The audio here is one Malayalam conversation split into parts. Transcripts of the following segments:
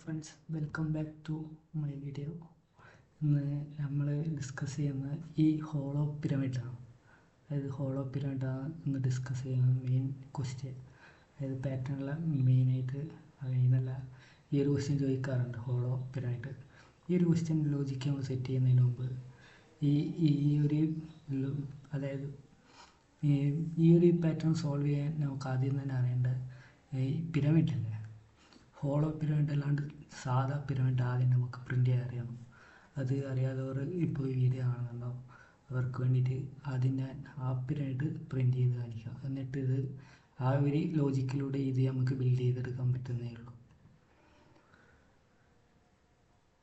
Friends, welcome back to my video. ഇന്ന് നമ്മൾ ഡിസ്കസ് ചെയ്യുന്ന ഈ ഹോളോ പിരമിഡാണ്. അതായത് ഹോളോ പിരമിഡാണ് ഇന്ന് ഡിസ്കസ് ചെയ്യുന്ന മെയിൻ ക്വസ്റ്റ്യൻ. അതായത് പാറ്റേണിലെ മെയിനായിട്ട് അതിനല്ല ഈ ഒരു ക്വസ്റ്റ്യൻ ചോദിക്കാറുണ്ട്, ഹോളോ പിരമിഡ്. ഈ ഒരു ക്വസ്റ്റ്യൻ ലോജിക്ക് നമ്മൾ സെറ്റ് ചെയ്യുന്നതിന് മുമ്പ് അതായത് ഈ ഒരു പാറ്റേൺ സോൾവ് ചെയ്യാൻ നമുക്ക് ആദ്യം തന്നെ അറിയേണ്ട ഈ പിരമിഡല്ലേ, ഹോളോ പിരമിഡ് അല്ലാണ്ട് സാധാ പിരമിഡ് ആദ്യം നമുക്ക് പ്രിൻ്റ് ചെയ്യാൻ അറിയണം. അത് അറിയാത്തവർ ഇപ്പോൾ ഈ വീഡിയോ കാണുന്നുണ്ടാവും. അവർക്ക് വേണ്ടിയിട്ട് ആദ്യം ഞാൻ ആ പിരമിഡ് പ്രിൻ്റ് ചെയ്ത് കാണിക്കാം. എന്നിട്ട് ഇത് ആ ഒരു ലോജിക്കിലൂടെ ഇത് നമുക്ക് ബിൽഡ് ചെയ്തെടുക്കാൻ പറ്റുന്നേ ഉള്ളൂ.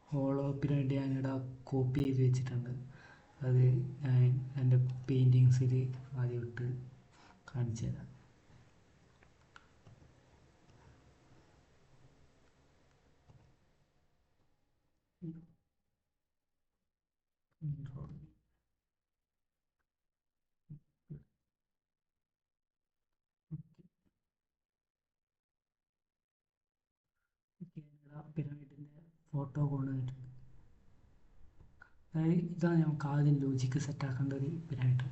ഹോളോ പിരമിഡ് ഞാനിവിടെ കോപ്പി ചെയ്ത് വെച്ചിട്ടുണ്ട്. അത് ഞാൻ എൻ്റെ പെയിൻറ്റിങ്സിൽ ആദ്യം ഇട്ട് കാണിച്ചു തരാം. പിരമിഡിൻ്റെ ഫോട്ടോ കൊണ്ടുവന്നിട്ടുണ്ട്. അതായത് ഇതാണ് നമുക്ക് ആദ്യം ലോജിക്ക് സെറ്റാക്കേണ്ട ഒരു പിരമിഡ്.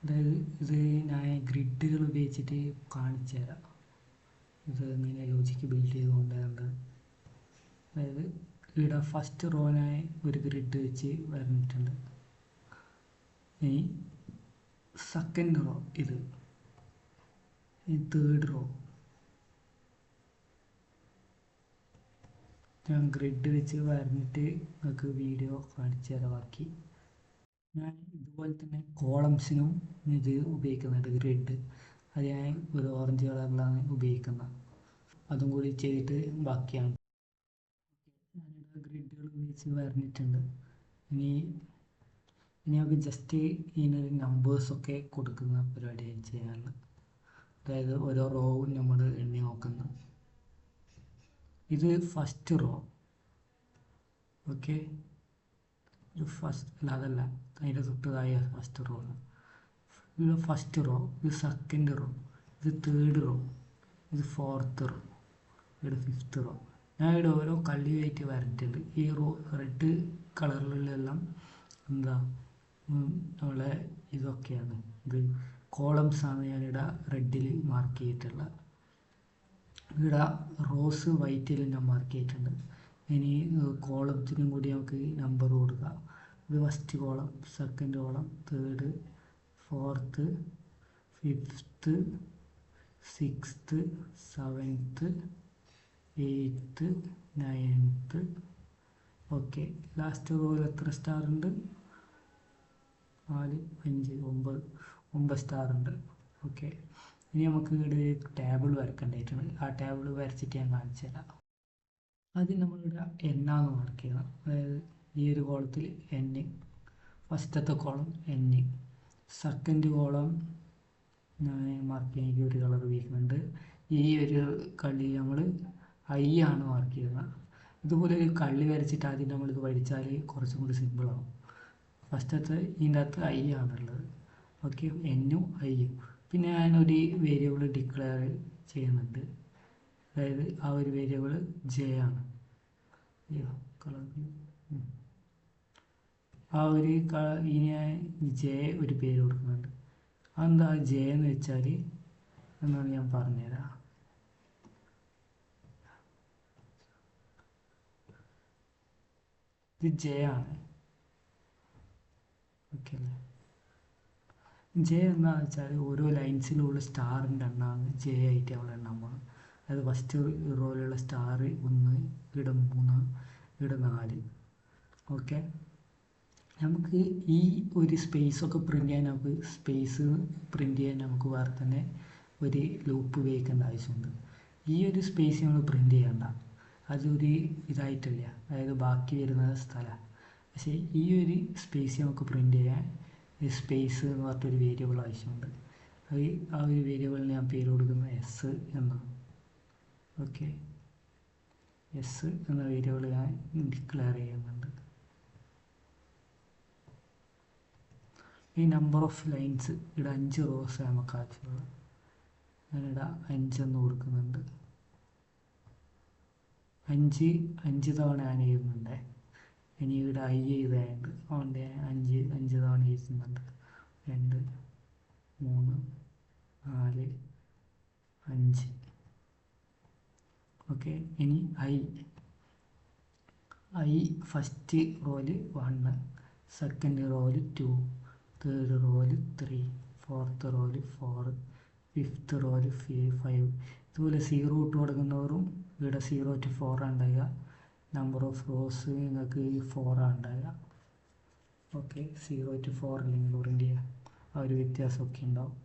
അതായത് ഇത് ഞാൻ ഗ്രിഡുകൾ ഉപയോഗിച്ചിട്ട് കാണിച്ചു തരാം. ഇത് ഇങ്ങനെ ലോജിക്ക് ബിൽഡ് ചെയ്തുകൊണ്ടുണ്ട്. അതായത് ഇവിടെ ഫസ്റ്റ് റോനായി ഒരു ഗ്രിഡ് വെച്ച് വരഞ്ഞിട്ടുണ്ട്. ഇനി സെക്കൻഡ് റോ, ഇത് തേർഡ് റോ ഞാൻ ഗ്രിഡ് വെച്ച് വരഞ്ഞിട്ട് നിങ്ങൾക്ക് വീഡിയോ കാണിച്ചു തരാം. ബാക്കി ഞാൻ ഇതുപോലെ തന്നെ കോളംസിനും ഇത് ഉപയോഗിക്കുന്നുണ്ട്. ഗ്രിഡ് അത് ഞാൻ ഒരു ഓറഞ്ച് കളറിലാണ് ഉപയോഗിക്കുന്നത്. അതും കൂടി ചെയ്തിട്ട് ബാക്കിയാണ്. ഞാനിവിടെ ഗ്രിഡുകൾ ഉപയോഗിച്ച് വരഞ്ഞിട്ടുണ്ട്. ഇനി നമുക്ക് ജസ്റ്റ് ഇതിനൊരു നമ്പേഴ്സൊക്കെ കൊടുക്കുന്ന പരിപാടിയാണ് ചെയ്യാനുള്ളത്. അതായത് ഓരോ റോവും നമ്മൾ എണ്ണി നോക്കുന്നു. ഇത് ഫസ്റ്റ് റോ, ഓക്കെ. ഇത് അതല്ല, അതിൻ്റെ തൊട്ടതായ ഫസ്റ്റ് റോ. ഇത് ഫസ്റ്റ് റോ, ഇത് സെക്കൻഡ് റോ, ഇത് തേർഡ് റോ, ഇത് ഫോർത്ത് റോ, ഇവിടെ ഫിഫ്ത്ത് റോ. ഞാൻ ഇവിടെ ഓരോ കള്ളിയായിട്ട് വരച്ചിട്ടുണ്ട്. ഈ റോ റെഡ് കളറിലെല്ലാം എന്താ നമ്മളെ ഇതൊക്കെയാണ്, ഇത് കോളംസാണ് ഞാനിവിടെ റെഡിൽ മാർക്ക് ചെയ്തിട്ടുള്ളത്. ഇവിടെ റോസ് വൈറ്റിൽ ഞാൻ മാർക്ക് ചെയ്തിട്ടുണ്ട്. ഇനി കോളത്തിനും കൂടി നമുക്ക് നമ്പർ കൊടുക്കാം. ഇത് first column, second column, third, fourth, fifth, sixth, seventh, eighth, ninth. Okay, last റോയിൽ എത്ര സ്റ്റാർ ഉണ്ട്? 4, 5, 9 സ്റ്റാർ ഉണ്ട്. ഓക്കെ, ഇനി നമുക്ക് ഇവിടെ ടേബിൾ വരക്കേണ്ടതായിട്ടുണ്ട്. ആ ടേബിൾ വരച്ചിട്ട് ഞാൻ കാണിച്ചു തരാം. ആദ്യം നമ്മളിവിടെ എന്നാന്ന് മാർക്ക് ചെയ്യണം. അതായത് ഈ ഒരു കോളത്തിൽ എൻ, ഫസ്റ്റത്തെ കോളം എൻ, സെക്കൻഡ് കോളം ഞാൻ മാർക്ക് ചെയ്യാൻ ഒരു കളർ ഉപയോഗിക്കുന്നുണ്ട്. ഈ ഒരു കള്ളി നമ്മൾ ഐ ആണ് മാർക്ക് ചെയ്യുന്നത്. ഇതുപോലെ ഒരു കള്ളി വരച്ചിട്ട് ആദ്യം നമ്മളിത് പഠിച്ചാൽ കുറച്ചും കൂടി സിമ്പിളാവും. ഫസ്റ്റത്തെ ഇതിൻ്റെ അകത്ത് ഐ ആണുള്ളത്. ഓക്കെ, എന്നും ഐയും. പിന്നെ ഞാനൊരു വേരിയബിൾ ഡിക്ലെയർ ചെയ്യുന്നുണ്ട്. അതായത് ആ ഒരു വേരിയബിൾ ജെ ആണ്. ആ ഒരു ഇനി ഞാൻ ജെ ഒരു പേര് കൊടുക്കുന്നുണ്ട്. അതെന്താ ജെ എന്ന് വെച്ചാൽ എന്നാണ് ഞാൻ പറഞ്ഞുതരാം. ഇത് ജെ ആണ്. ഓക്കെ അല്ലേ? ജെ എന്താണെന്ന് വെച്ചാൽ ഓരോ ലൈൻസിലുള്ള സ്റ്റാറിൻ്റെ എണ്ണമാണ് ജെ ആയിട്ട് നമ്മൾ എണ്ണാൻ പോകുന്നത്. അതായത് ഫസ്റ്റ് റോയിലുള്ള സ്റ്റാർ 1, ഇവിടെ 3, ഇവിടെ 4. ഓക്കെ, നമുക്ക് ഈ ഒരു സ്പേസൊക്കെ പ്രിൻ്റ് ചെയ്യാൻ നമുക്ക് വേറെ തന്നെ ഒരു ലൂപ്പ് ഉപയോഗിക്കേണ്ട ആവശ്യമുണ്ട്. ഈ ഒരു സ്പേസ് നമ്മൾ പ്രിൻ്റ് ചെയ്യണ്ട, അതൊരു ഇതായിട്ടില്ല, അതായത് ബാക്കി വരുന്ന സ്ഥലം. പക്ഷേ ഈ ഒരു സ്പേസ് നമുക്ക് പ്രിൻ്റ് ചെയ്യാൻ സ്പേസ് എന്ന് പറഞ്ഞിട്ടൊരു വേരിയബിൾ ആവശ്യമുണ്ട്. അത് ആ ഒരു വേരിയബിളിന് ഞാൻ പേര് കൊടുക്കുന്നത് എസ് എന്നാണ്. ഓക്കെ, എസ് എന്ന വേരിയബിൾ ഞാൻ ഡിക്ലെയർ ചെയ്യുന്നുണ്ട്. ഈ നമ്പർ ഓഫ് ലൈൻസ് ഇവിടെ 5 റോസ് നമുക്ക് ആവശ്യമുള്ളത്. ഞാനിവിടെ 5 എന്ന് കൊടുക്കുന്നുണ്ട്. അഞ്ച് തവണ ഞാൻ എഴുതുന്നുണ്ട്. ഇനി ഇവിടെ ഐ എഴുതാനുണ്ട്, അതുകൊണ്ട് അഞ്ച് തവണ എഴുതുന്നുണ്ട്. 2 3 4 5. ഓക്കെ. ഇനി ഐ ഫസ്റ്റ് റോയിൽ 1, സെക്കൻഡ് റോയിൽ 2, തേർഡ് റോയിൽ 3, ഫോർത്ത് റോയിൽ 4, ഫിഫ്ത്ത് റോയിൽ 5. ഇതുപോലെ 0 ഇട്ട് കൊടുക്കുന്നവരും ഇവിടെ 0 to 4 ഉണ്ടാകുക. നമ്പർ ഓഫ് റോസ് നിങ്ങൾക്ക് 4 ഉണ്ടാകുക. ഓക്കെ. 0 to 4 അല്ലെങ്കിൽ ഓറിയൻ്റ് ആ ഒരു വ്യത്യാസമൊക്കെ ഉണ്ടാവും.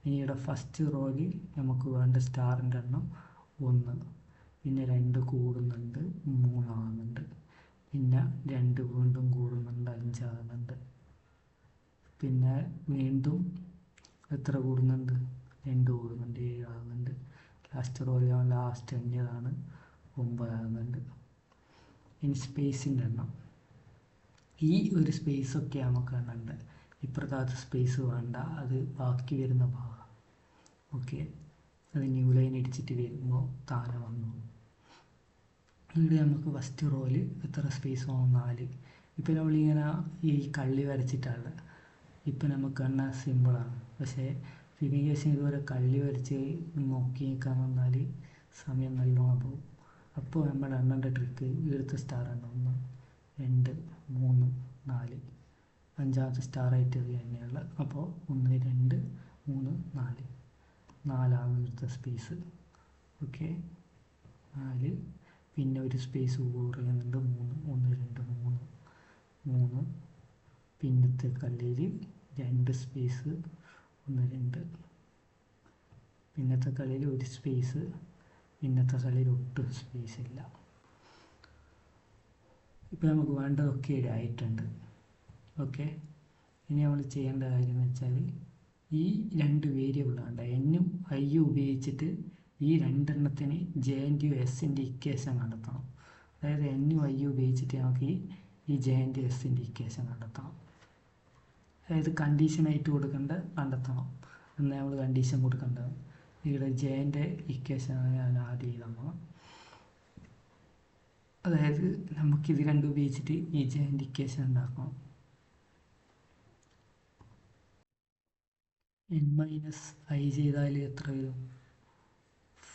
ഇനി ഇവിടെ ഫസ്റ്റ് റോയിൽ നമുക്ക് വേണ്ട സ്റ്റാറിൻ്റെ എണ്ണം 1, പിന്നെ 2 കൂടുന്നുണ്ട് 3 ആകുന്നുണ്ട്, പിന്നെ 2 വീണ്ടും കൂടുന്നുണ്ട് 5 ആകുന്നുണ്ട്, പിന്നെ വീണ്ടും എത്ര കൂടുന്നുണ്ട് 2 കൂടുന്നുണ്ട് 7 ആകുന്നുണ്ട്. ലാസ്റ്റ് റോയിൽ ലാസ്റ്റ് എണ്ണിയതാണ് 9 ആകുന്നുണ്ട്. ഇനി സ്പേസിൻ്റെ എണ്ണം, ഈ ഒരു സ്പേസൊക്കെ നമുക്ക് എണ്ണുണ്ട്. ഇപ്പുറത്തെ സ്പേസ് വേണ്ട, അത് ബാക്കി വരുന്ന ഭാഗം. ഓക്കെ. അത് ന്യൂ ലൈൻ ഇടിച്ചിട്ട് വരുമ്പോൾ താഴെ വന്നു. ഇവിടെ നമുക്ക് ഫസ്റ്റ് റോയിൽ എത്ര സ്പേസ് വേണം 4. ഇപ്പം നമ്മളിങ്ങനെ ഈ കള്ളി വരച്ചിട്ടാണ്. ഇപ്പം നമുക്ക് എണ്ണ സിമ്പിളാണ്. പക്ഷേ ഫിനിഗേഷൻ ഇതുപോലെ കള്ളി വരച്ച് നോക്കി നിൽക്കാൻ വന്നാൽ സമയം നല്ലോണം പോകും. അപ്പോൾ നമ്മൾ എണ്ണേണ്ട ട്രിക്ക് ഇവിടുത്തെ സ്റ്റാർ എണ്ണ 1 2 3 4, അഞ്ചാമത്തെ സ്റ്റാറായിട്ട് അത് തന്നെയുള്ള. അപ്പോൾ 1 2 3 4, 4 ഇവിടുത്തെ സ്പേസ്. ഓക്കെ. 4, പിന്നെ ഒരു സ്പേസ് കുറയുന്നുണ്ട് 3, 1 2 3, പിന്നത്തെ കള്ളിയിൽ 2 സ്പേസ് 1 2, പിന്നത്തെ കളിയിൽ 1 സ്പേസ്, പിന്നത്തെ കളിയിൽ ഒട്ടും സ്പേസ് ഇല്ല. ഇപ്പോൾ നമുക്ക് വേണ്ടതൊക്കെ ഇവിടെ ആയിട്ടുണ്ട്. ഓക്കെ. ഇനി നമ്മൾ ചെയ്യേണ്ട കാര്യം എന്ന് വെച്ചാൽ ഈ 2 വേരിയബിളാണ് എന്നും ഐയും ഉപയോഗിച്ചിട്ട് ഈ 2 എണ്ണത്തിന് ജെൻ്റെയും എസിൻ്റെ ഇക്വേഷൻ കണ്ടെത്തണം. അതായത് എന്നും ഐയും ഉപയോഗിച്ചിട്ട് നമുക്ക് ഈ ജെൻ്റെയും എസിൻ്റെ ഇക്വേഷൻ കണ്ടെത്തണം. അതായത് കണ്ടീഷനായിട്ട് കണ്ടെത്തണം എന്നാൽ നമ്മൾ കണ്ടീഷൻ കൊടുക്കേണ്ടത്. ഇവിടെ ജെൻ്റെ ഇക്വേഷനാണ് ഞാൻ ആദ്യം എഴുതുന്നത്. അതായത് നമുക്കിത് 2 ഉപയോഗിച്ചിട്ട് ഈ ജെൻ്റെ ഇക്വേഷൻ ഉണ്ടാക്കണം. n-i ചെയ്താൽ എത്ര വരും?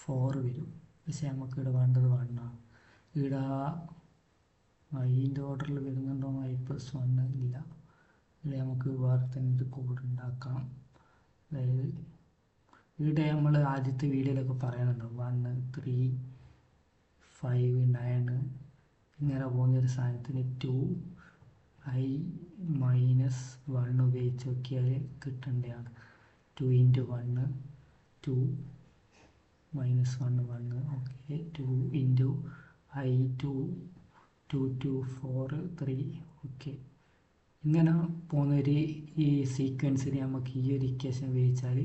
4 വരും. പക്ഷേ നമുക്കിവിടെ വേണ്ടത് 1 ആണ്. ഇവിടെ ഐൻ്റെ ഓർഡറിൽ വരുന്നുണ്ടോ? i+1 ഇല്ല. ഇവിടെ നമുക്ക് വേറെ തന്നെ ഒരു കോഡ് ഉണ്ടാക്കാം. അതായത് ഇവിടെ നമ്മൾ ആദ്യത്തെ വീഡിയോയിലൊക്കെ പറയുന്നുണ്ട് 1 3 5 9 ഇങ്ങനെ പോകുന്നൊരു സാധനത്തിന് 2i-1 ഉപയോഗിച്ച് നോക്കിയാൽ കിട്ടേണ്ടതാണ്. 2 × 1 2 -1 1. ഓക്കെ. 2 × i 2 2 2 4 3. ഓക്കെ. ഇങ്ങനെ പോകുന്നൊരു ഈ സീക്വൻസിൽ നമുക്ക് ഈ ഒരു ഇക്വേഷൻ ഉപയോഗിച്ചാൽ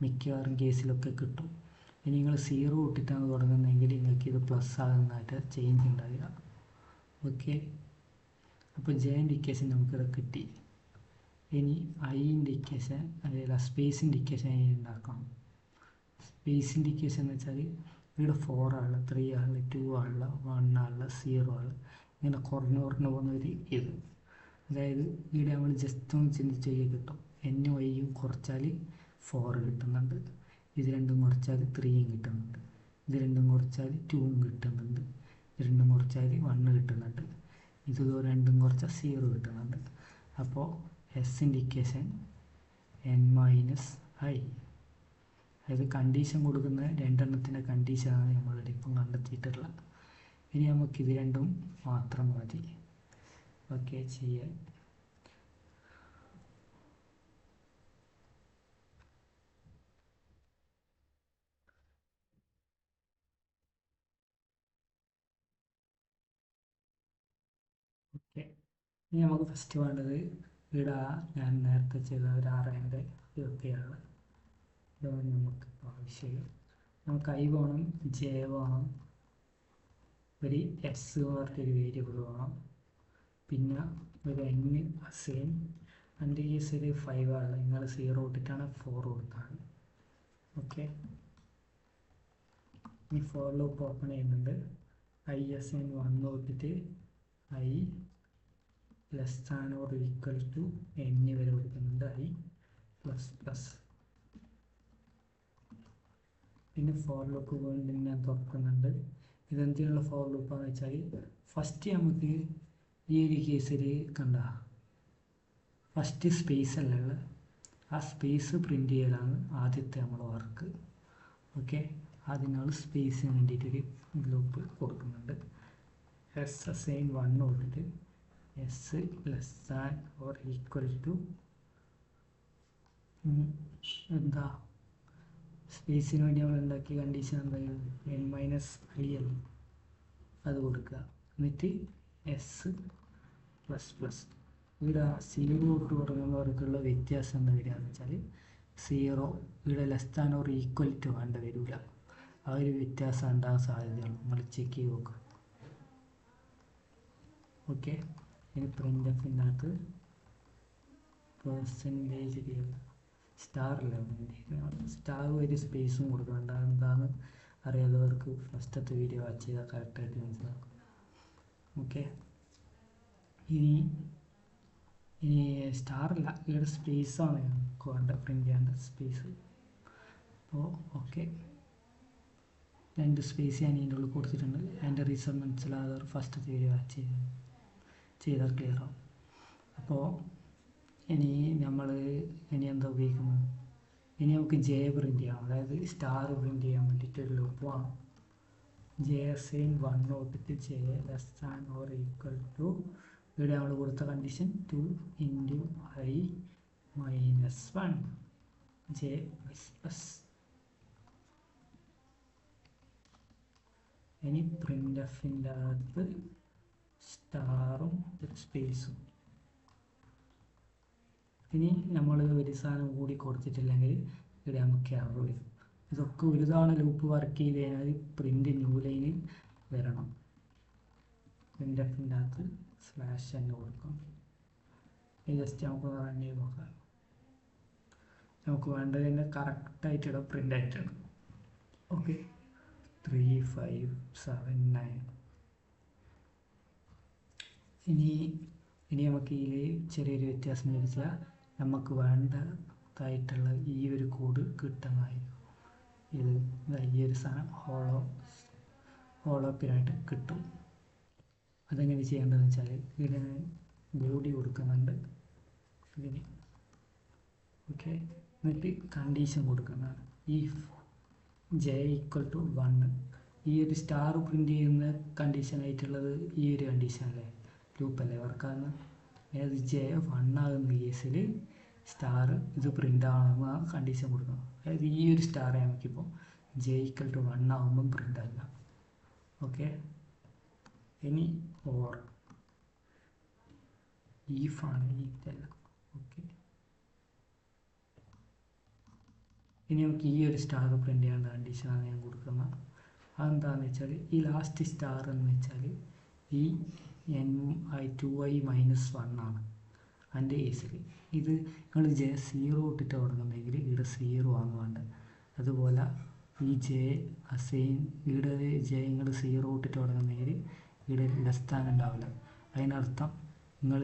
മിക്കവാറും കേസിലൊക്കെ കിട്ടും. ഇനി നിങ്ങൾ 0 ഇട്ടിട്ടാണ് തുടങ്ങുന്നതെങ്കിൽ നിങ്ങൾക്ക് ഇത് പ്ലസ് ആകുന്നതായിട്ട് ചേഞ്ച് ഉണ്ടാവില്ല. ഓക്കെ. അപ്പോൾ ജെൻ്റെ ഇക്വേഷൻ നമുക്കിവിടെ കിട്ടി. ഇനി ഐൻ്റെ ഇക്വേഷൻ, അതായത് സ്പേസിൻ്റെ ഇക്വേഷൻ ഉണ്ടാക്കണം. സ്പേസിൻ്റെ ഇക്വേഷൻ എന്ന് വെച്ചാൽ ഇവിടെ 4 ആളുള്ള 3 ആളുള്ള 2 ആളുള്ള 1 ആളുള്ള 0 ആളുള്ള ഇങ്ങനെ കുറഞ്ഞു പോകുന്നൊരു ഇത്. അതായത് ഇവിടെ നമ്മൾ ജസ്റ്റ് ഒന്ന് ചിന്തിച്ച് കഴിഞ്ഞാൽ കിട്ടും. എന്നും ഐയും കുറച്ചാൽ 4 കിട്ടുന്നുണ്ട്, ഇത് 2ഉം കുറച്ചാൽ 3ഉം കിട്ടുന്നുണ്ട്, ഇത് 2ഉം കുറച്ചാൽ 2ഉം കിട്ടുന്നുണ്ട്, ഇത് 2ഉം കുറച്ചാൽ 1 കിട്ടുന്നുണ്ട്, ഇത് 2ഉം കുറച്ചാൽ 0 കിട്ടുന്നുണ്ട്. അപ്പോൾ എസിൻ്റെ ഇക്വേഷൻ n-i. അതായത് കണ്ടീഷൻ കൊടുക്കുന്ന 2 എണ്ണത്തിൻ്റെ കണ്ടീഷനാണ് നമ്മളിവിടെ ഇപ്പം കണ്ടെത്തിയിട്ടുള്ളത്. ഇനി നമുക്കിത് 2ഉം മാത്രം മതി. ഓക്കെ. ചെയ്യാൻ ഓക്കെ. ഇനി നമുക്ക് ഫസ്റ്റ് വേണ്ടത് ഇവിടെ ഞാൻ നേരത്തെ ചെയ്ത ഒരു അറേൻ്റെ ഇതൊക്കെയാണ്. ഇതാണ് നമുക്ക് ആവശ്യം. നമുക്ക് ഐ വേണം, ജെ വേണം, ഒരു എസ് പറഞ്ഞൊരു വേരിയബിൾ വേണം, പിന്നെ ഒരു n അസൈൻ. എൻ്റെ കേസിൽ 5 ആണ്. നിങ്ങൾ 0 ഇട്ടിട്ടാണ് 4 കൊടുത്താണ്. ഓക്കെ. ഈ ഫോർ ലൂപ്പ് ഓപ്പൺ ചെയ്യുന്നുണ്ട്. ഐ അസൈൻ 1 തൊട്ടിട്ട് i less than or equal to n വരെ കൊടുക്കുന്നുണ്ട്, ഐ പ്ലസ് പ്ലസ്. പിന്നെ ഫോർ ലൂപ്പ് വീണ്ടും ഞാൻ തുറക്കുന്നുണ്ട്. ഇതെന്തിനുള്ള ഫോർ ലൂപ്പാന്ന് വെച്ചാൽ ഫസ്റ്റ് നമുക്ക് ഈ ഒരു കേസിൽ കണ്ട ഫസ്റ്റ് സ്പേസ് അല്ല ഉള്ളത്, ആ സ്പേസ് പ്രിൻ്റ് ചെയ്യലാണ് ആദ്യത്തെ നമ്മുടെ വർക്ക്. ഓക്കെ, അതിനുള്ള സ്പേസിന് വേണ്ടിയിട്ടൊരു ലൂപ്പ് കൊടുക്കുന്നുണ്ട്. എസ് അസൈൻ 1 കൊടുത്തിട്ട് s less than or equal to എന്താ സ്പേസിന് വേണ്ടി നമ്മൾ ഉണ്ടാക്കിയ കണ്ടീഷൻ എന്തായാലും n-i അല്ല, അത് കൊടുക്കുക. എന്നിട്ട് എസ് പ്ലസ് പ്ലസ്. ഇവിടെ 0 തൊട്ട് തുടങ്ങുന്നവർക്കുള്ള വ്യത്യാസം എന്താ വരിക എന്ന് വെച്ചാൽ 0 ഇവിടെ less than or equal to വേണ്ട വരില്ല. ആ ഒരു വ്യത്യാസം ഉണ്ടാകാൻ സാധ്യതയാണ്, നമ്മൾ ചെക്ക് ചെയ്ത് നോക്കുക. ഓക്കെ, ഇനി പ്രിൻ്റ് എഫിൻ്റെ അകത്ത് പെർസെൻറ്റേജ് സ്റ്റാറില്ല, സ്റ്റാർ ഒരു സ്പേസും കൊടുക്കണ്ട. എന്താണെന്ന് അറിയാത്തവർക്ക് ഫസ്റ്റത്തെ വീഡിയോ വാച്ച് ചെയ്താൽ കറക്റ്റായിട്ട് മനസ്സിലാക്കും. ഓക്കെ, ഇനി സ്റ്റാറില്ല, ഇവിടെ സ്പേസാണ് ഞങ്ങൾക്ക് വേണ്ട, പ്രിൻ്റ് ചെയ്യേണ്ട സ്പേസ്. അപ്പോൾ ഓക്കെ, 2 സ്പേസ് ഞാൻ ഇതിൻ്റെ ഉള്ളിൽ കൊടുത്തിട്ടുണ്ട്. അതിൻ്റെ റീസൺ മനസ്സിലാകാതെ ഫസ്റ്റത്തെ വീഡിയോ വാച്ച് ചെയ്താൽ ക്ലിയർ ആവും. അപ്പോൾ ഇനി എന്താ ഉപയോഗിക്കുന്നത്, ഇനി നമുക്ക് ജെ പ്രിൻ്റ് ചെയ്യാം, അതായത് സ്റ്റാർ പ്രിൻ്റ് ചെയ്യാൻ വേണ്ടിയിട്ടൊരു ലൂപ്പ് വേണം. ജെ അസൈൻ 1 തൊട്ടിട്ട് j less than or equal to, ഇവിടെ നമ്മൾ കൊടുത്ത condition 2 into i minus 1 j plus plus. ഇനി പ്രിൻ്റ് എഫിൻ്റെ അകത്ത് സ്റ്റാറും സ്പേസും. ഇനി നമ്മൾ ഒരു സാധനം കൂടി കൊടുത്തിട്ടില്ലെങ്കിൽ ഇവിടെ നമുക്ക് എറർ വരും. ഇതൊക്കെ ഒരു തവണ ലൂപ്പ് വർക്ക് ചെയ്ത് കഴിഞ്ഞാൽ പ്രിൻ്റ് ന്യൂ ലൈന് വരണം. പ്രിൻ്റ് എഫിൻ്റെ അകത്ത് സ്ലാഷ് തന്നെ കൊടുക്കാം. ജസ്റ്റ് നമുക്ക് റൺ ചെയ്ത് നോക്കാം. നമുക്ക് വേണ്ടത് തന്നെ കറക്റ്റായിട്ട് പ്രിൻ്റ് ആയിട്ടാണ്. ഓക്കെ, 3 5 7 9. ഇനി നമുക്ക് ഇതിൽ ചെറിയൊരു വ്യത്യാസം ലഭിച്ചാൽ നമുക്ക് വേണ്ടതായിട്ടുള്ള ഈ ഒരു കോഡ് കിട്ടുന്നതായിരിക്കും. ഇത് ഈ ഒരു സാധനം ഹോളോപ്പിനായിട്ട് കിട്ടും. അതെങ്ങനെ ചെയ്യേണ്ടതെന്ന് വെച്ചാൽ ഇതിന് ബോഡി കൊടുക്കുന്നുണ്ട് ഇതിന്. ഓക്കെ, എന്നിട്ട് കണ്ടീഷൻ കൊടുക്കുന്നതാണ് ഈ ജെ ഈക്വൽ ടു 1. ഈ ഒരു സ്റ്റാർ പ്രിൻ്റ് ചെയ്യുന്ന കണ്ടീഷനായിട്ടുള്ളത് ഈ ഒരു കണ്ടീഷനല്ലേ, ലൂപ്പല്ലേ വർക്കാകുന്ന. അതായത് ജെ 1 ആകുന്ന കേസിൽ സ്റ്റാർ ഇത് പ്രിൻ്റ് ആവണമെന്ന് ആ കണ്ടീഷൻ കൊടുക്കണം. അതായത് ഈ ഒരു സ്റ്റാർ നമുക്കിപ്പോൾ ജെ ഈക്വൽ ടു 1 ആകുമ്പം പ്രിൻ്റ് ആകില്ല. ഓക്കെ, ഇനി ഓർ ഈഫാണ് ഇതല്ല. ഓക്കെ, ഇനി നമുക്ക് ഈ ഒരു സ്റ്റാർ പ്രിൻ്റ് ചെയ്യേണ്ട കണ്ടീഷനാണ് ഞാൻ കൊടുക്കുന്നത്. അതെന്താണെന്ന് വെച്ചാൽ ഈ ലാസ്റ്റ് സ്റ്റാർ എന്ന് വെച്ചാൽ ഈ n2i മൈനസ് 1 ആണ് അതിൻ്റെ കേസിൽ. ഇത് നിങ്ങൾ ജെ 0 ഇട്ടിട്ട് തുടങ്ങുന്നെങ്കിൽ ഇവിടെ 0 ആണ് വേണ്ടത്. അതുപോലെ ഈ ജെ അസൈൻ ഇവിടെ ജെ നിങ്ങൾ 0 ഇട്ടിട്ട് തുടങ്ങുന്നെങ്കിൽ ഇവിടെ ലെസ് ദാൻ ഉണ്ടാവില്ല. അതിനർത്ഥം നിങ്ങൾ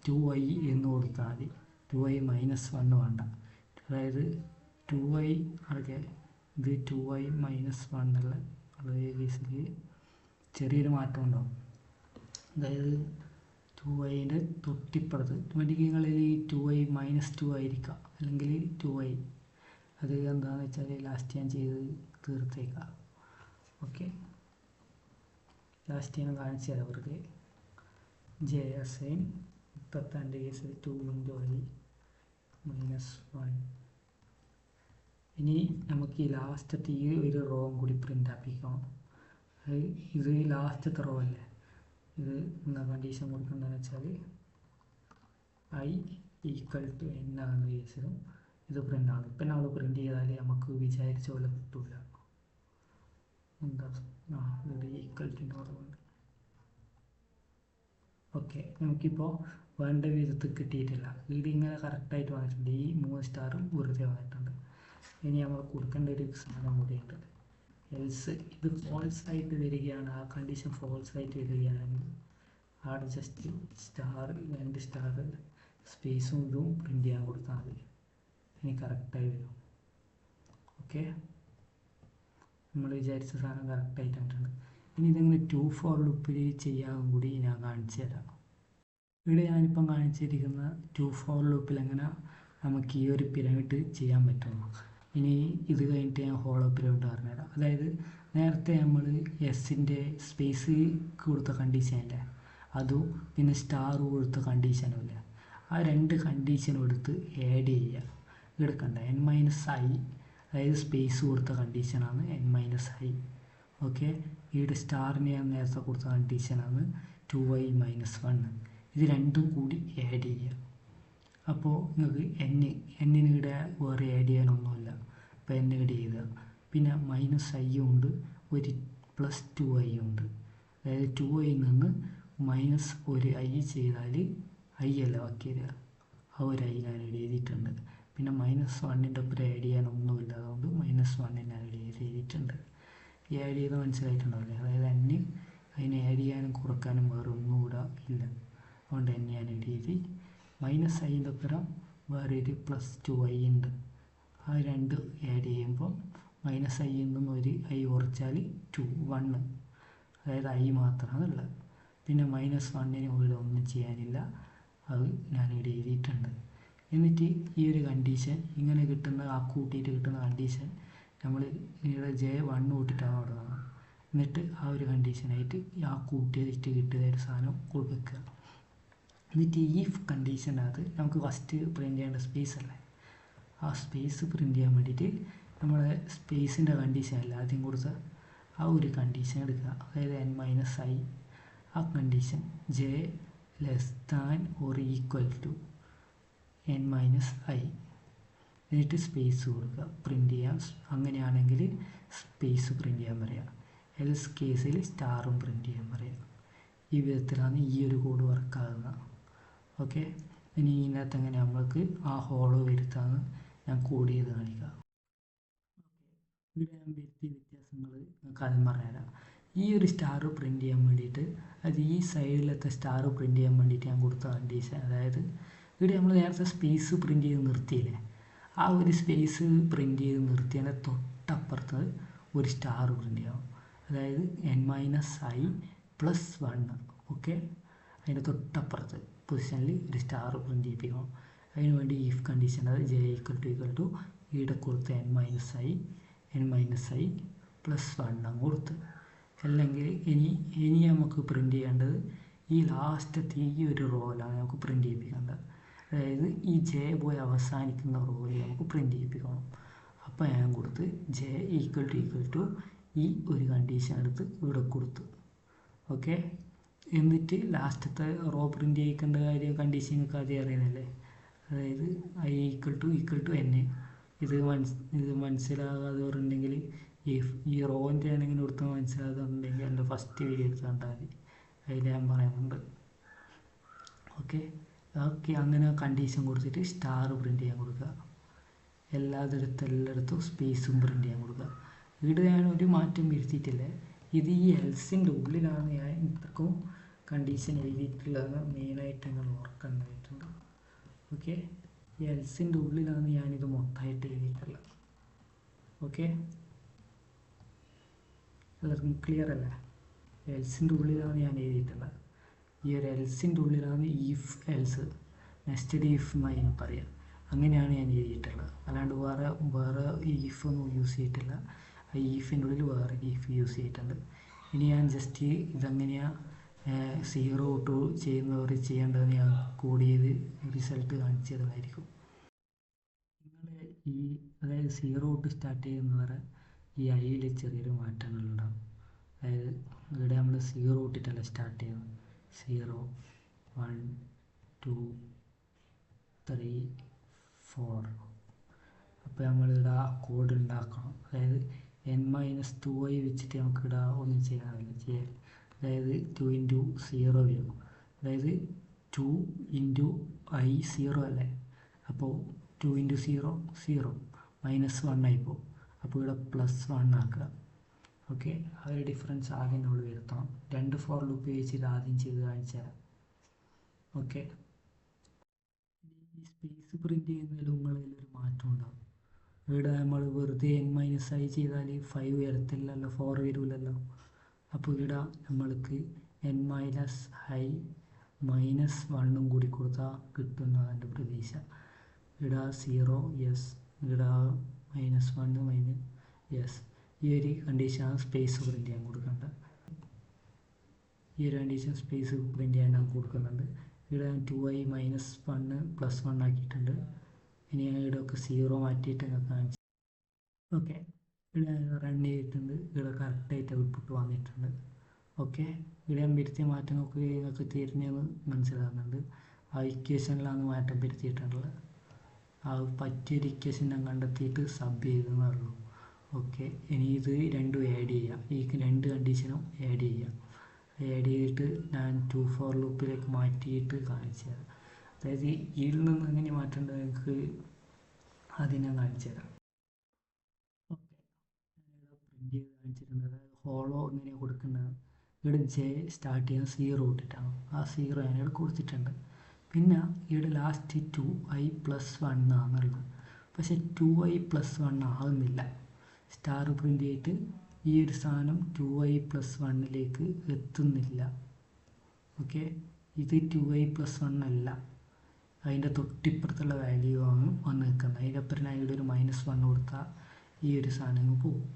2i എന്ന് കൊടുത്താൽ മതി, 2i മൈനസ് 1 വേണ്ട. അതായത് 2i അതൊക്കെ ഇത് 2i മൈനസ് 1 ഉള്ള അതേ കേസിൽ ചെറിയൊരു മാറ്റം ഉണ്ടാവും. അതായത് 2iൻ്റെ തൊട്ടിപ്പുറത്ത് വേണ്ടിക്കങ്ങളിൽ 2i മൈനസ് 2 ആയിരിക്കാം, അല്ലെങ്കിൽ 2i. അത് എന്താണെന്ന് വെച്ചാൽ ലാസ്റ്റ് ഞാൻ ചെയ്ത് തീർത്തേക്കാം. ഓക്കെ, ലാസ്റ്റ് ഞാൻ കാണിച്ചു തരാം അവർക്ക്. ജെ അസൈൻ 32 കേസിൽ 2 ഇൻറ്റു i മൈനസ് 1. ഇനി നമുക്ക് ഈ ലാസ്റ്റത്തെ ഈ ഒരു റോയും കൂടി പ്രിൻ്റ് ആപ്പിക്കണം. ഇത് ലാസ്റ്റത്തെ റോ അല്ലേ, ഇത് എന്താ കണ്ടീഷൻ കൊടുക്കുന്നതെന്ന് വെച്ചാൽ ഐ ഈക്വൽ ടു n ആകുന്ന കേസിലും ഇത് പ്രിൻ്റ് ആണ്. ഇപ്പം നമ്മൾ പ്രിൻ്റ് ചെയ്താൽ നമുക്ക് വിചാരിച്ച പോലെ കിട്ടില്ല. എന്താ ഇവിടെ ഈക്വൽ ടു നോർമൽ. ഓക്കെ, നമുക്കിപ്പോൾ വേണ്ട വിധത്തിൽ കിട്ടിയിട്ടില്ല. ഇത് ഇങ്ങനെ കറക്റ്റായിട്ട് വന്നിട്ടുണ്ട്. ഈ 3 സ്റ്റാറും വെറുതെ വന്നിട്ടുണ്ട്. ഇനി നമ്മൾ കൊടുക്കേണ്ട ഒരു സാധനം കൂടിയുണ്ട്. എൽസ് ഇത് ഫോൾസ് ആയിട്ട് വരികയാണ്, ആ കണ്ടീഷൻ ഫോൾസ് ആയിട്ട് വരികയാണെങ്കിൽ അവിടെ ജസ്റ്റ് സ്റ്റാർ 2 സ്റ്റാർ സ്പേസും ഇതും പ്രിൻ്റ് ചെയ്യാൻ കൊടുത്താൽ മതി. ഇനി കറക്റ്റായി വരും. ഓക്കെ, നമ്മൾ വിചാരിച്ച സാധനം കറക്റ്റായിട്ട് വന്നിട്ടുണ്ട്. ഇനി ഇതെങ്ങനെ 2 ഫോർ ലൂപ്പിൽ ചെയ്യാൻ കൂടി ഞാൻ കാണിച്ചു തരാം. ഇവിടെ ഞാനിപ്പം കാണിച്ചിരിക്കുന്ന 2 ഫോർ ലൂപ്പിൽ എങ്ങനെ നമുക്ക് ഈ ഒരു പിരമിഡ് ചെയ്യാൻ പറ്റുന്നു. ഇനി ഇത് കഴിഞ്ഞിട്ട് ഞാൻ ഹോളോ പിരമിഡ് പറഞ്ഞുതരാം. അതായത് നേരത്തെ നമ്മൾ എസിൻ്റെ സ്പേസ് കൊടുത്ത കണ്ടീഷനില്ലേ, അതും പിന്നെ സ്റ്റാർ കൊടുത്ത കണ്ടീഷനും ഇല്ല, ആ 2 കണ്ടീഷനും എടുത്ത് ആഡ് ചെയ്യുക. ഇവിടെ കണ്ട n-i, അതായത് സ്പേസ് കൊടുത്ത കണ്ടീഷനാണ് n-i. ഓക്കെ, ഇവിടെ സ്റ്റാറിന് ഞാൻ നേരത്തെ കൊടുത്ത കണ്ടീഷനാണ് 2i - 1. ഇത് രണ്ടും കൂടി ആഡ് ചെയ്യുക. അപ്പോൾ നിങ്ങൾക്ക് എന്നിന് ഇവിടെ വേറെ ആഡ് ചെയ്യാനൊന്നുമില്ല. അപ്പോൾ n ഇവിടെ ചെയ്യുക. പിന്നെ -i ഉണ്ട്, ഒരു +2i ഉണ്ട്. അതായത് 2i നിന്ന് -1i ചെയ്താൽ i അല്ല ബാക്കി വരിക, ആ ഒരു i ഞാൻ ഇവിടെ എഴുതിയിട്ടുണ്ട്. പിന്നെ -1ൻ്റെ ഒപ്പം ആഡ് ചെയ്യാനൊന്നുമില്ല, അതുകൊണ്ട് -1 ഞാൻ ഇവിടെ എഴുതിയിട്ടുണ്ട്. ഈ ആഡ് ചെയ്ത് മനസ്സിലായിട്ടുണ്ടാവില്ലേ? അതായത് അതിനെ ആഡ് ചെയ്യാനും കുറക്കാനും വേറെ ഒന്നും കൂടെ ഇല്ല, അതുകൊണ്ട് ഞാൻ ഇവിടെ എഴുതി. -iൻ്റെ ഒപ്പം വേറെ ഒരു +2i ഉണ്ട്, ആ 2 ആഡ് ചെയ്യുമ്പോൾ -i നിന്നും ഒരു i കുറച്ചാൽ 1, അതായത് i മാത്രമാണ് ഉള്ളത്. പിന്നെ -1ന് ഇവിടെ ഒന്നും ചെയ്യാനില്ല, അത് ഞാനിവിടെ എഴുതിയിട്ടുണ്ട്. എന്നിട്ട് ഈ ഒരു കണ്ടീഷൻ ഇങ്ങനെ കിട്ടുന്ന, ആ കൂട്ടിയിട്ട് കിട്ടുന്ന കണ്ടീഷൻ നമ്മൾ ഇവിടെ J1 കൂട്ടിയിട്ടാണ് തുടങ്ങുന്നത്. എന്നിട്ട് ആ ഒരു കണ്ടീഷനായിട്ട് ആ കൂട്ടിയിട്ട് കിട്ടിയ ഒരു സാധനം കൊടുക്കുക. എന്നിട്ട് ഈ കണ്ടീഷനകത്ത് നമുക്ക് ഫസ്റ്റ് പ്രിൻ്റ് ചെയ്യേണ്ട സ്പേസ് അല്ലേ, ആ സ്പേസ് പ്രിൻ്റ് ചെയ്യാൻ വേണ്ടിയിട്ട് നമ്മളെ സ്പേസിൻ്റെ കണ്ടീഷൻ അല്ല ആദ്യം കൊടുത്ത ആ ഒരു കണ്ടീഷൻ എടുക്കുക. അതായത് n-i, ആ കണ്ടീഷൻ j <= n-i, എന്നിട്ട് സ്പേസ് കൊടുക്കുക, പ്രിൻ്റ് ചെയ്യാം. അങ്ങനെയാണെങ്കിൽ സ്പേസ് പ്രിൻ്റ് ചെയ്യാൻ പറയാം, എൽസ് കേസിൽ സ്റ്റാറും പ്രിൻ്റ് ചെയ്യാൻ പറയാം. ഈ വിധത്തിലാണ് ഈ ഒരു കോഡ് വർക്കാകുന്നത്. ഓക്കെ, ഇനി ഇതിനകത്ത് എങ്ങനെ നമ്മൾക്ക് ആ ഹോളോ വരുത്താമെന്ന് ഞാൻ കോഡ് ചെയ്ത് കാണിക്കാം. ഇവിടെ ഞാൻ വരുത്തിയ വ്യത്യാസങ്ങൾ നിങ്ങൾക്ക് ആദ്യം പറഞ്ഞുതരാം. ഈ ഒരു സ്റ്റാർ പ്രിൻ്റ് ചെയ്യാൻ വേണ്ടിയിട്ട്, അത് ഈ സൈഡിലത്തെ സ്റ്റാർ പ്രിൻ്റ് ചെയ്യാൻ വേണ്ടിയിട്ട് ഞാൻ കൊടുത്ത കണ്ടീഷൻ, അതായത് ഇവിടെ നമ്മൾ നേരത്തെ സ്പേസ് പ്രിൻ്റ് ചെയ്ത് നിർത്തിയില്ലേ, ആ ഒരു സ്പേസ് പ്രിൻ്റ് ചെയ്ത് നിർത്തിയതിൻ്റെ തൊട്ടപ്പുറത്ത് ഒരു സ്റ്റാർ പ്രിൻ്റ് ചെയ്യണം. അതായത് n-i +1. ഓക്കെ, അതിൻ്റെ തൊട്ടപ്പുറത്ത് പൊസിഷനിൽ ഒരു സ്റ്റാർ പ്രിൻ്റ് ചെയ്യിപ്പിക്കണം. അതിന് വേണ്ടി ഇഫ് കണ്ടീഷൻ, അത് j = ഇവിടെ കൊടുത്ത് n-i +1 അങ്ങ് കൊടുത്ത്. അല്ലെങ്കിൽ ഇനി നമുക്ക് പ്രിൻ്റ് ചെയ്യേണ്ടത് ഈ ലാസ്റ്റത്തെ ഈ ഒരു റോയിലാണ് നമുക്ക് പ്രിൻ്റ് ചെയ്യിപ്പിക്കേണ്ടത്. അതായത് ഈ j പോയി അവസാനിക്കുന്ന റോയിൽ നമുക്ക് പ്രിൻ്റ് ചെയ്യിപ്പിക്കണം. അപ്പോൾ ഞാൻ കൊടുത്ത് j = ഈ ഒരു കണ്ടീഷൻ എടുത്ത് ഇവിടെ കൊടുത്തു. ഓക്കെ, എന്നിട്ട് ലാസ്റ്റത്തെ റോ പ്രിൻ്റ് ചെയ്യിക്കേണ്ട കാര്യം കണ്ടീഷൻ നിങ്ങൾക്ക് ആദ്യം അറിയുന്നല്ലേ, അതായത് i = n. ഇത് മനസ്സിലാകാതെ പറഞ്ഞിട്ടുണ്ടെങ്കിൽ ഈ റോൻ്റെ ആണെങ്കിൽ കൊടുത്താൽ മനസ്സിലാകാതുണ്ടെങ്കിൽ എൻ്റെ ഫസ്റ്റ് വീഡിയോ എടുത്ത് കണ്ടാൽ മതി, അതിൽ ഞാൻ പറയുന്നുണ്ട്. ഓക്കെ, അങ്ങനെ കണ്ടീഷൻ കൊടുത്തിട്ട് സ്റ്റാർ പ്രിൻ്റ് ചെയ്യാൻ കൊടുക്കുക. എല്ലായിടത്തും സ്പേസും പ്രിൻ്റ് ചെയ്യാൻ കൊടുക്കുക. ഇവിടെ ഞാൻ ഒരു മാറ്റം വരുത്തിയിട്ടില്ല. ഇത് ഈ എൽസിൻ്റെ ഉള്ളിലാണ് ഞാൻ ഇത്രക്കും കണ്ടീഷൻ എഴുതിയിട്ടുള്ളതെന്ന് മെയിനായിട്ട് നിങ്ങൾ ഓർക്കേണ്ടതായിട്ടുണ്ട്. ഓക്കെ, ഈ എൽസിൻ്റെ ഉള്ളിലാണ് ഞാനിത് മൊത്തമായിട്ട് എഴുതിയിട്ടുള്ളത്. ഓക്കെ, എല്ലാവർക്കും ക്ലിയർ അല്ലേ? എൽസിൻ്റെ ഉള്ളിലാണ് ഞാൻ എഴുതിയിട്ടുള്ളത്. ഈ ഒരു എൽസിൻ്റെ ഉള്ളിലാണ് ഇഫ് എൽസ് നെസ്റ്റഡ് ഇഫ് എന്ന് പറയാം. അങ്ങനെയാണ് ഞാൻ എഴുതിയിട്ടുള്ളത്. അല്ലാണ്ട് വേറെ ഈഫൊന്നും യൂസ് ചെയ്തിട്ടില്ല. ആ ഈഫിൻ്റെ ഉള്ളിൽ വേറെ ഈഫ് യൂസ് ചെയ്തിട്ടുണ്ട്. ഇനി ഞാൻ ജസ്റ്റ് ഇതെങ്ങനെയാണ് 0 to ചെയ്യുന്നവർ ചെയ്യേണ്ടതെന്ന് ഞാൻ കോഡ് ചെയ്ത് റിസൾട്ട് കാണിച്ചു തരുന്നതായിരിക്കും. നിങ്ങൾ അതായത് 0 to സ്റ്റാർട്ട് ചെയ്യുന്നവരെ ഈ ഐയിൽ ചെറിയൊരു മാറ്റങ്ങളുണ്ടാകും. അതായത് ഇവിടെ നമ്മൾ 0 ഇട്ടിട്ടല്ല സ്റ്റാർട്ട് ചെയ്യുന്നത്. 0 1 2 3 4. അപ്പോൾ നമ്മളിവിടെ ആ കോഡ് ഉണ്ടാക്കണം. അതായത് n-2i വെച്ചിട്ട് നമുക്കിവിടെ ഒന്നും ചെയ്യാനില്ല. അതായത് 2 × 0 വരും. അതായത് 2 × i 0 അല്ലേ, അപ്പോൾ 2 × 0 0 -1 ആയിപ്പോൾ. അപ്പോൾ ഇവിടെ +1 ആക്കുക. ഓക്കെ, ആ ഒരു ഡിഫറൻസ് ആദ്യം നമ്മൾ വരുത്തണം. 2 ഫോർ ലൂപ്പ് ഉപയോഗിച്ച് ആദ്യം ചെയ്ത് കാണിച്ചു തരാം. ഓക്കെ, ഈ സ്പേസ് പ്രിൻറ്റ് ചെയ്യുന്നതിൽ നിങ്ങളിൽ ഒരു മാറ്റം ഉണ്ടാകും. ഇവിടെ നമ്മൾ വെറുതെ n-i ചെയ്താൽ 5 വരത്തില്ലല്ലോ, 4 വരില്ലല്ലോ. അപ്പോൾ ഇവിടെ നമ്മൾക്ക് n-i -1 കൂടി കൊടുത്താൽ കിട്ടുന്നതാണ് എൻ്റെ പ്രതീക്ഷ. ഇവിടെ 0 യെസ്, ഇവിടെ -1 യെസ്. ഈ ഒരു കണ്ടീഷനാണ് സ്പേസ് പ്രിൻറ്റ് ചെയ്യാൻ കൊടുക്കേണ്ടത്. ഈ ഒരു കണ്ടീഷൻ സ്പേസ് പ്രിൻറ്റ് ചെയ്യാൻ ഞാൻ കൊടുക്കുന്നുണ്ട്. ഇവിടെ 2i -1 +1 ആക്കിയിട്ടുണ്ട്. ഇനി ഞാൻ ഇവിടെയൊക്കെ 0 മാറ്റിയിട്ട് നിങ്ങൾക്ക് കാണിച്ചു. ഓക്കെ, ഇവിടെ റൺ ചെയ്തിട്ടുണ്ട്. ഇവിടെ കറക്റ്റായിട്ട് ഔട്ട്പുട്ട് വന്നിട്ടുണ്ട്. ഓക്കെ, ഇവിടെ ഞാൻ വരുത്തിയ മാറ്റം നോക്കി നിങ്ങൾക്ക് തിരിഞ്ഞെന്ന് മനസ്സിലാകുന്നുണ്ട്. ആ ഇക്വേഷനിലാണ് മാറ്റം വരുത്തിയിട്ടുള്ളത്. ആ പറ്റിയൊരു ഇക്വേഷൻ ഞാൻ കണ്ടെത്തിയിട്ട് സബ് ചെയ്തെന്നേ ഉള്ളൂ. ഓക്കെ, ഇനി ഇത് രണ്ടും ആഡ് ചെയ്യാം. ഈ 2 കണ്ടീഷനും ആഡ് ചെയ്യാം. ആഡ് ചെയ്തിട്ട് ഞാൻ 2 ഫോർ ലൂപ്പിലേക്ക് മാറ്റിയിട്ട് കാണിച്ചു തരാം. അതായത് ഇതിൽ നിന്ന് എങ്ങനെ മാറ്റേണ്ടത് എനിക്ക് ആദ്യം ഞാൻ കാണിച്ചു തരാം. ഓക്കെ, ഞാനിവിടെ പ്രിൻറ്റ് ചെയ്ത് കാണിച്ചിട്ടുണ്ട്. അതായത് ഹോളോ എങ്ങനെയാണ് കൊടുക്കേണ്ടത്. ഇവിടെ ജെ സ്റ്റാർട്ട് ചെയ്യാൻ 0 ഇട്ടിട്ടാണ്. ആ 0 ഞാനിവിടെ കൊടുത്തിട്ടുണ്ട്. പിന്നെ ഇവിടെ ലാസ്റ്റ് 2i +1 ആണുള്ളത്. പക്ഷെ 2i +1 ആകുന്നില്ല. സ്റ്റാർ പ്രിൻ്റ് ചെയ്തിട്ട് ഈ ഒരു സാധനം 2i +1 എത്തുന്നില്ല. ഓക്കെ, ഇത് 2i +1 അല്ല, അതിൻ്റെ തൊട്ടിപ്പുറത്തുള്ള വാല്യൂ ആണ് വന്ന് നിൽക്കുന്നത്. അതിൻ്റെ അപ്പുറം ഞാൻ ഇവിടെ ഒരു -1 കൊടുത്താൽ ഈ ഒരു സാധനം പോകും.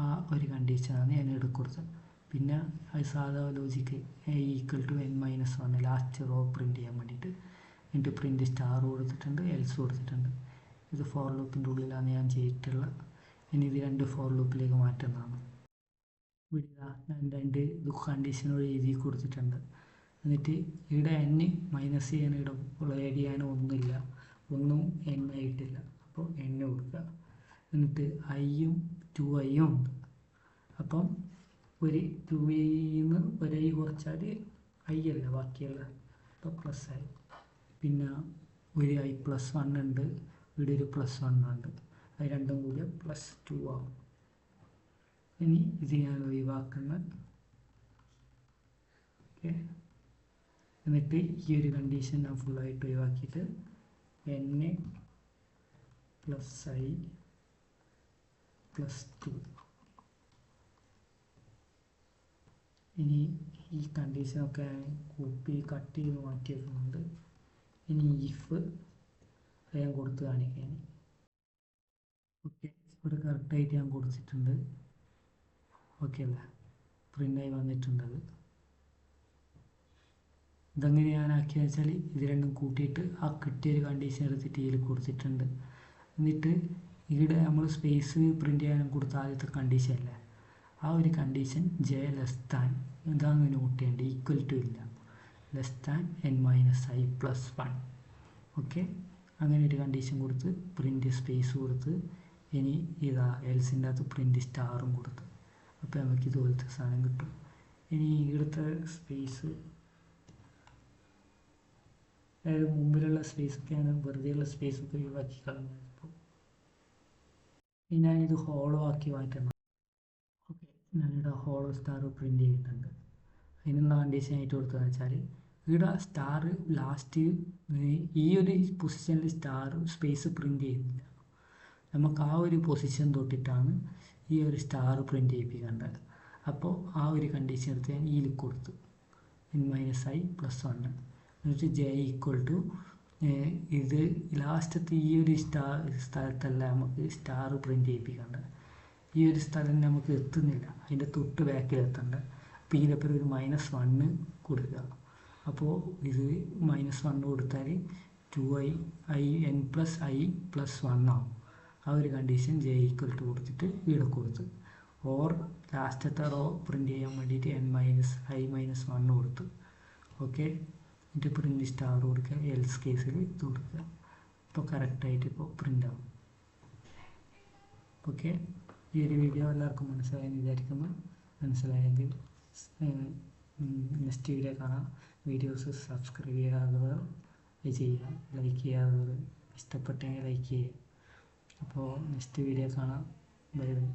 ആ ഒരു കണ്ടീഷനാണ് ഞാൻ ഇവിടെ കൊടുത്തത്. പിന്നെ അത് സാധാ logic n-1 last raw print ചെയ്യാൻ വേണ്ടിയിട്ട് എന്നിട്ട് പ്രിൻറ്റ് സ്റ്റാർ കൊടുത്തിട്ടുണ്ട്, എൽസ് കൊടുത്തിട്ടുണ്ട്. ഇത് ഫോർ ലൂപ്പിൻ്റെ ഉള്ളിലാണ് ഞാൻ ചെയ്തിട്ടുള്ളത്. ഇനി ഇത് 2 ഫോർ ലൂപ്പിലേക്ക് മാറ്റുന്നതാണ്. ഇവിടെ ഞാൻ 2 കണ്ടീഷനോട് എഴുതി കൊടുത്തിട്ടുണ്ട്. എന്നിട്ട് ഇവിടെ n മൈനസ് ചെയ്യാൻ ഇവിടെ ആഡ് ചെയ്യാനോ ഒന്നുമില്ല, ഒന്നും n ആയിട്ടില്ല. അപ്പോൾ n കൊടുക്കുക. എന്നിട്ട് iയും 2iയും ഉണ്ട്. അപ്പം ഒരു 2iന്ന് ഒരു i കുറച്ചാൽ i അല്ല ബാക്കിയല്ല, അപ്പോൾ പ്ലസ് ആയി. പിന്നെ ഒരു i +1 ഉണ്ട്, ഇവിടെ ഒരു +1 ഉണ്ട്. അത് രണ്ടും കൂടി +2 ആവും. ഇനി ഇത് ഞാൻ ഒഴിവാക്കുന്ന. ഓക്കെ, എന്നിട്ട് ഈ ഒരു കണ്ടീഷൻ ഞാൻ ഫുള്ളായിട്ട് ഒഴിവാക്കിയിട്ട് n + i +2. ഇനി ഈ കണ്ടീഷനൊക്കെ കോപ്പി കട്ട് ചെയ്ത് മാറ്റി വെക്കുന്നുണ്ട്. ഇനി ഇഫ് ഞാൻ കൊടുത്ത് കാണിക്കാൻ. ഓക്കെ, ഇവിടെ കറക്റ്റായിട്ട് ഞാൻ കൊടുത്തിട്ടുണ്ട്. ഓക്കെ അല്ലേ, പ്രിൻ്റായി വന്നിട്ടുണ്ടത്. ഇതെങ്ങനെ ഞാൻ ആക്കിയെന്ന് വെച്ചാൽ ഇത് രണ്ടും കൂട്ടിയിട്ട് ആ കിട്ടിയൊരു കണ്ടീഷൻ എടുത്തിട്ട് ഇതിൽ കൊടുത്തിട്ടുണ്ട്. എന്നിട്ട് ഇവിടെ നമ്മൾ സ്പേസ് പ്രിൻ്റ് ചെയ്യാൻ കൊടുത്ത ആദ്യത്തെ കണ്ടീഷൻ അല്ലേ, ആ ഒരു കണ്ടീഷൻ ജെ ലെസ് ദാൻ ഇതാണ് നോട്ട് ചെയ്യേണ്ടത്, ഈക്വൽ ടു ഇല്ല, ലെസ് ദാൻ n-i +1. ഓക്കെ, അങ്ങനെ ഒരു കണ്ടീഷൻ കൊടുത്ത് പ്രിൻറ്റ് സ്പേസ് കൊടുത്ത് ഇനി ഇതാ എൽസിൻ്റെ അകത്ത് പ്രിൻറ്റ് സ്റ്റാറും കൊടുത്ത്. അപ്പോൾ നമുക്ക് ഇതുപോലത്തെ സാധനം കിട്ടും. ഇനി ഇവിടുത്തെ സ്പേസ്, അതായത് മുമ്പിലുള്ള സ്പേസൊക്കെയാണ് വെറുതെയുള്ള സ്പേസൊക്കെ ഒഴിവാക്കി കളഞ്ഞത്. ഇപ്പോൾ ഞാനിത് ഹോളോ ആക്കി മാറ്റണം. ഓക്കെ, ഞാനിവിടെ ഹോളോ സ്റ്റാർ പ്രിൻറ്റ് ചെയ്തിട്ടുണ്ട്. അതിനുള്ള കണ്ടീഷൻ ആയിട്ട് കൊടുത്തതെന്ന് വെച്ചാൽ ഇവിടെ സ്റ്റാർ ലാസ്റ്റ് ഈ ഒരു പൊസിഷനിൽ സ്റ്റാർ സ്പേസ് പ്രിൻറ്റ് ചെയ്യുന്നില്ല. നമുക്ക് ആ ഒരു പൊസിഷൻ തൊട്ടിട്ടാണ് ഈ ഒരു സ്റ്റാർ പ്രിൻറ്റ് ചെയ്യിപ്പിക്കേണ്ടത്. അപ്പോൾ ആ ഒരു കണ്ടീഷൻ എടുത്ത് ഞാൻ ഇതിൽ കൊടുത്തു n-i +1. എന്നിട്ട് j = ഇത് ലാസ്റ്റത്തെ ഈ ഒരു സ്ഥലത്തല്ല നമുക്ക് സ്റ്റാർ പ്രിൻറ്റ് ചെയ്യിപ്പിക്കേണ്ടത്. ഈ ഒരു സ്ഥലം നമുക്ക് എത്തുന്നില്ല, അതിൻ്റെ തൊട്ട് ബാക്കിൽ എത്തേണ്ടത്. അപ്പോൾ ഇതിനൊപ്പം ഒരു -1 കൊടുക്കുക. അപ്പോൾ ഇത് -1 കൊടുത്താൽ 2i n + i +1 ആവും. ആ ഒരു കണ്ടീഷൻ j = കൊടുത്തിട്ട് ഇവിടെ കൊടുത്ത് ഓർ ലാസ്റ്റത്തെ റോ പ്രിൻറ്റ് ചെയ്യാൻ വേണ്ടിയിട്ട് n-i -1 കൊടുത്തു. ഓക്കെ, എന്നിട്ട് പ്രിൻറ്റ് സ്റ്റാർ കൊടുക്കുക, എൽസ് കേസിൽ ഇത് കൊടുക്കുക. ഇപ്പോൾ കറക്റ്റായിട്ട് ഇപ്പോൾ പ്രിൻ്റ് ആവും. ഓക്കെ, ഈ ഒരു വീഡിയോ എല്ലാവർക്കും മനസ്സിലായെന്ന് വിചാരിക്കുന്നു. മനസ്സിലായെങ്കിൽ നെക്സ്റ്റ് വീഡിയോ കാണാം. വീഡിയോസ് സബ്സ്ക്രൈബ് ചെയ്യാത്തവർ ചെയ്യുക, ലൈക്ക് ചെയ്യാത്തവർ ഇഷ്ടപ്പെട്ടെങ്കിൽ ലൈക്ക് ചെയ്യുക. അപ്പോൾ നെക്സ്റ്റ് വീഡിയോ കാണാം. Bye bye.